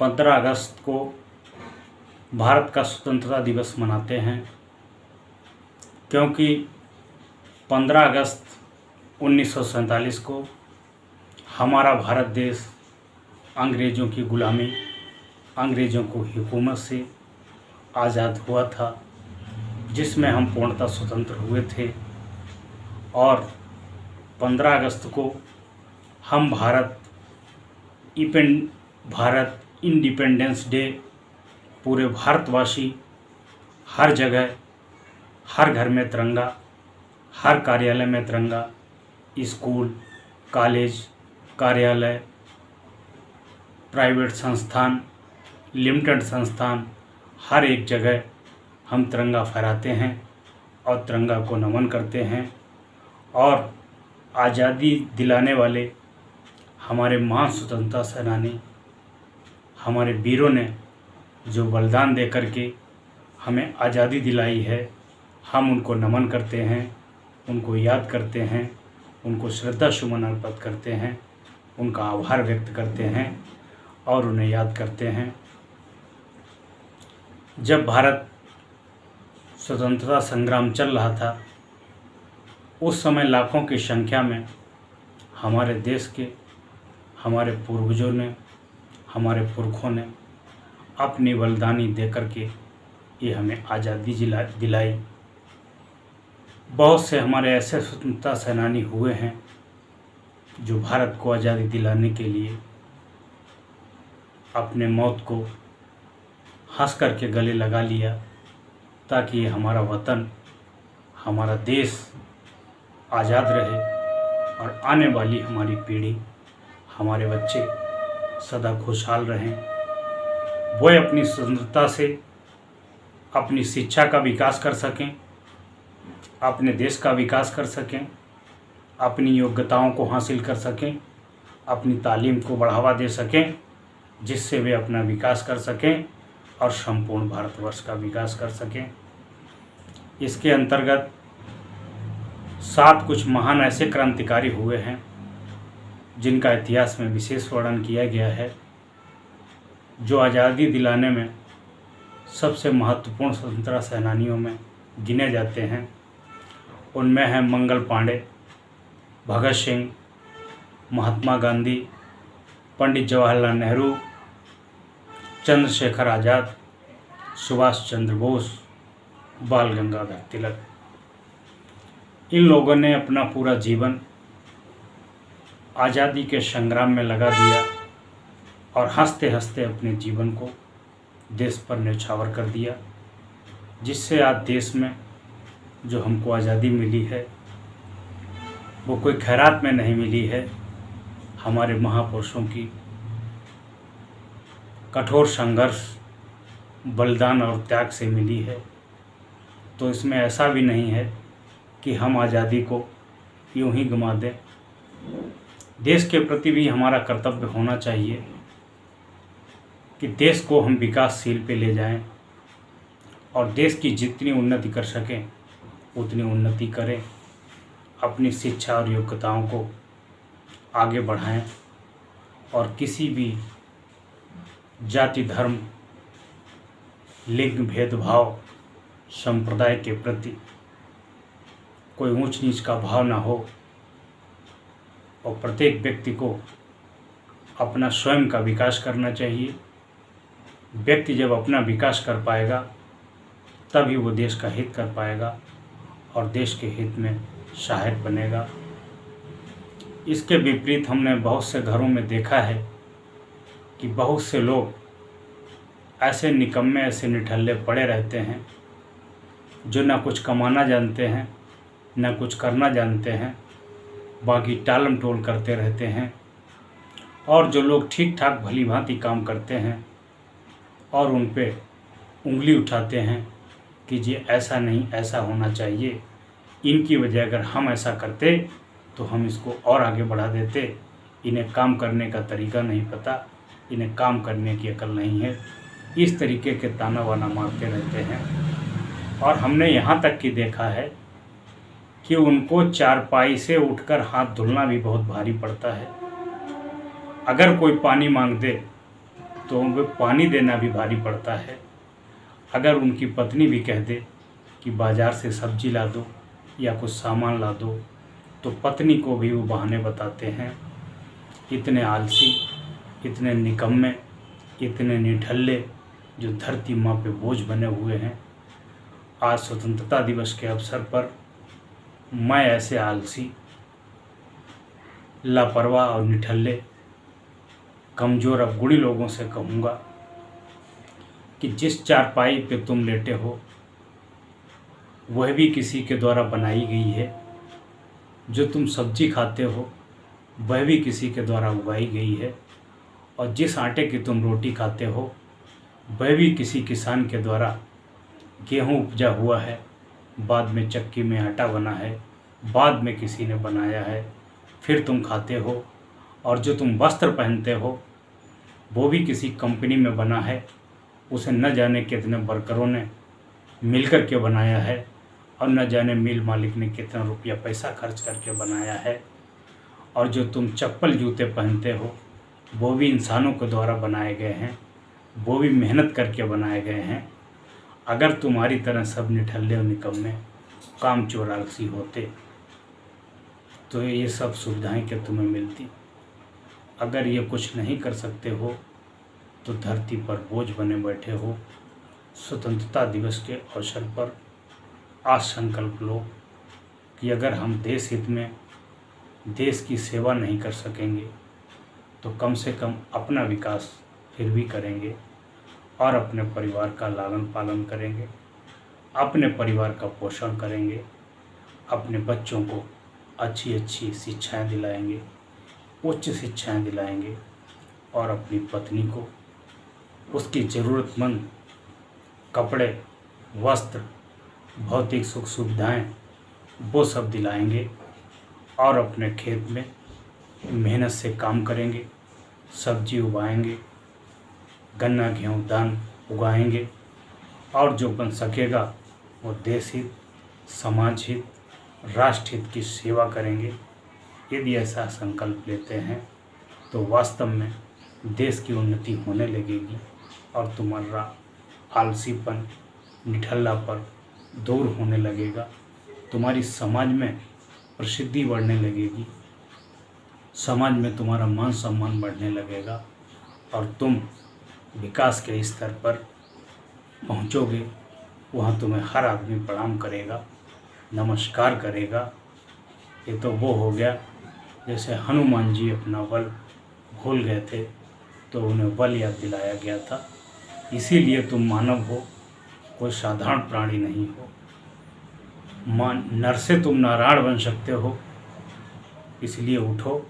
15 अगस्त को भारत का स्वतंत्रता दिवस मनाते हैं, क्योंकि 15 अगस्त 1947 को हमारा भारत देश अंग्रेज़ों की ग़ुलामी, अंग्रेज़ों को हुकूमत से आज़ाद हुआ था, जिसमें हम पूर्णतः स्वतंत्र हुए थे। और 15 अगस्त को हम भारत इंडिपेंडेंस डे पूरे भारतवासी हर जगह, हर घर में तिरंगा, हर कार्यालय में तिरंगा, स्कूल, कॉलेज, कार्यालय, प्राइवेट संस्थान, लिमिटेड संस्थान, हर एक जगह हम तिरंगा फहराते हैं और तिरंगा को नमन करते हैं। और आज़ादी दिलाने वाले हमारे महान स्वतंत्रता सेनानी, हमारे वीरों ने जो बलिदान दे करके हमें आज़ादी दिलाई है, हम उनको नमन करते हैं, उनको याद करते हैं, उनको श्रद्धा सुमन अर्पित करते हैं, उनका आभार व्यक्त करते हैं और उन्हें याद करते हैं। जब भारत स्वतंत्रता संग्राम चल रहा था, उस समय लाखों की संख्या में हमारे देश के, हमारे पूर्वजों ने, हमारे पुरखों ने अपनी बलिदानी दे करके ये हमें आज़ादी दिलाई। बहुत से हमारे ऐसे स्वतंत्रता सेनानी हुए हैं जो भारत को आज़ादी दिलाने के लिए अपने मौत को हंस करके गले लगा लिया, ताकि ये हमारा वतन, हमारा देश आज़ाद रहे और आने वाली हमारी पीढ़ी, हमारे बच्चे सदा खुशहाल रहें। वो अपनी स्वतंत्रता से अपनी शिक्षा का विकास कर सकें, अपने देश का विकास कर सकें, अपनी योग्यताओं को हासिल कर सकें, अपनी तालीम को बढ़ावा दे सकें, जिससे वे अपना विकास कर सकें और संपूर्ण भारतवर्ष का विकास कर सकें। इसके अंतर्गत 7 कुछ महान ऐसे क्रांतिकारी हुए हैं जिनका इतिहास में विशेष वर्णन किया गया है, जो आज़ादी दिलाने में सबसे महत्वपूर्ण स्वतंत्रता सेनानियों में गिने जाते हैं। उनमें हैं मंगल पांडे, भगत सिंह, महात्मा गांधी, पंडित जवाहरलाल नेहरू, चंद्रशेखर आज़ाद, सुभाष चंद्र बोस, बाल गंगाधर तिलक। इन लोगों ने अपना पूरा जीवन आज़ादी के संग्राम में लगा दिया और हंसते हंसते अपने जीवन को देश पर न्यौछावर कर दिया, जिससे आज देश में जो हमको आज़ादी मिली है वो कोई खैरात में नहीं मिली है, हमारे महापुरुषों की कठोर संघर्ष, बलिदान और त्याग से मिली है। तो इसमें ऐसा भी नहीं है कि हम आज़ादी को यूं ही गंवा दें। देश के प्रति भी हमारा कर्तव्य होना चाहिए कि देश को हम विकासशील पे ले जाएं और देश की जितनी उन्नति कर सकें उतनी उन्नति करें, अपनी शिक्षा और योग्यताओं को आगे बढ़ाएं और किसी भी जाति, धर्म, लिंग भेदभाव, संप्रदाय के प्रति कोई ऊंच नीच का भाव ना हो और प्रत्येक व्यक्ति को अपना स्वयं का विकास करना चाहिए। व्यक्ति जब अपना विकास कर पाएगा तभी वो देश का हित कर पाएगा और देश के हित में सहायक बनेगा। इसके विपरीत हमने बहुत से घरों में देखा है कि बहुत से लोग ऐसे निकम्मे, ऐसे निठल्ले पड़े रहते हैं जो ना कुछ कमाना जानते हैं, ना कुछ करना जानते हैं, बाकी टालम टोल करते रहते हैं। और जो लोग ठीक ठाक भली भांति काम करते हैं और उन पे उंगली उठाते हैं कि ये ऐसा नहीं, ऐसा होना चाहिए, इनकी वजह अगर हम ऐसा करते तो हम इसको और आगे बढ़ा देते, इन्हें काम करने का तरीका नहीं पता, इन्हें काम करने की अकल नहीं है, इस तरीके के ताना वाना मारते रहते हैं। और हमने यहाँ तक कि देखा है कि उनको चारपाई से उठकर हाथ धुलना भी बहुत भारी पड़ता है। अगर कोई पानी मांग दे तो उनको पानी देना भी भारी पड़ता है। अगर उनकी पत्नी भी कह दे कि बाज़ार से सब्जी ला दो या कुछ सामान ला दो, तो पत्नी को भी वो बहाने बताते हैं। इतने आलसी, इतने निकम्मे, इतने निठल्ले जो धरती माँ पे बोझ बने हुए हैं। आज स्वतंत्रता दिवस के अवसर पर मैं ऐसे आलसी, लापरवाह और निठल्ले, कमज़ोर अवगुणी लोगों से कहूँगा कि जिस चारपाई पे तुम लेटे हो वह भी किसी के द्वारा बनाई गई है। जो तुम सब्जी खाते हो वह भी किसी के द्वारा उगाई गई है। और जिस आटे की तुम रोटी खाते हो वह भी किसी किसान के द्वारा गेहूँ उपजा हुआ है, बाद में चक्की में आटा बना है, बाद में किसी ने बनाया है, फिर तुम खाते हो। और जो तुम वस्त्र पहनते हो वो भी किसी कंपनी में बना है, उसे न जाने कितने वर्करों ने मिलकर के बनाया है और न जाने मिल मालिक ने कितना रुपया पैसा खर्च करके बनाया है। और जो तुम चप्पल जूते पहनते हो वो भी इंसानों के द्वारा बनाए गए हैं, वो भी मेहनत करके बनाए गए हैं। अगर तुम्हारी तरह सब निठल्ले और निकम्मे कामचोर आलसी होते तो ये सब सुविधाएं क्या तुम्हें मिलती। अगर ये कुछ नहीं कर सकते हो तो धरती पर बोझ बने बैठे हो। स्वतंत्रता दिवस के अवसर पर आज संकल्प लो कि अगर हम देश हित में देश की सेवा नहीं कर सकेंगे तो कम से कम अपना विकास फिर भी करेंगे और अपने परिवार का लालन पालन करेंगे, अपने परिवार का पोषण करेंगे, अपने बच्चों को अच्छी अच्छी शिक्षाएं दिलाएंगे, उच्च शिक्षाएं दिलाएंगे और अपनी पत्नी को उसकी ज़रूरतमंद कपड़े, वस्त्र, भौतिक सुख सुविधाएं वो सब दिलाएंगे और अपने खेत में मेहनत से काम करेंगे, सब्जी उगाएंगे, गन्ना गेहूँ धान उगाएंगे और जो बन सकेगा वो देश हित, समाज हित, राष्ट्र हित की सेवा करेंगे। यदि ऐसा संकल्प लेते हैं तो वास्तव में देश की उन्नति होने लगेगी और तुम्हारा आलसीपन, निठल्लापन दूर होने लगेगा। तुम्हारी समाज में प्रसिद्धि बढ़ने लगेगी, समाज में तुम्हारा मान सम्मान बढ़ने लगेगा और तुम विकास के स्तर पर पहुंचोगे। वहाँ तुम्हें हर आदमी प्रणाम करेगा, नमस्कार करेगा। ये तो वो हो गया जैसे हनुमान जी अपना बल भूल गए थे तो उन्हें बल याद दिलाया गया था। इसीलिए तुम मानव हो, कोई साधारण प्राणी नहीं हो। नर से तुम नारायण बन सकते हो। इसलिए उठो,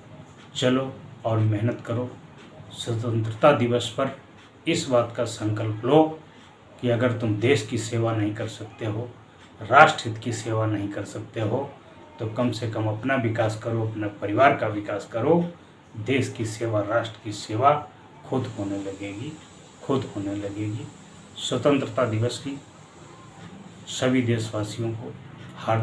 चलो और मेहनत करो। स्वतंत्रता दिवस पर इस बात का संकल्प लो कि अगर तुम देश की सेवा नहीं कर सकते हो, राष्ट्र हित की सेवा नहीं कर सकते हो, तो कम से कम अपना विकास करो, अपने परिवार का विकास करो। देश की सेवा, राष्ट्र की सेवा खुद होने लगेगी, खुद होने लगेगी। स्वतंत्रता दिवस की सभी देशवासियों को हार्दिक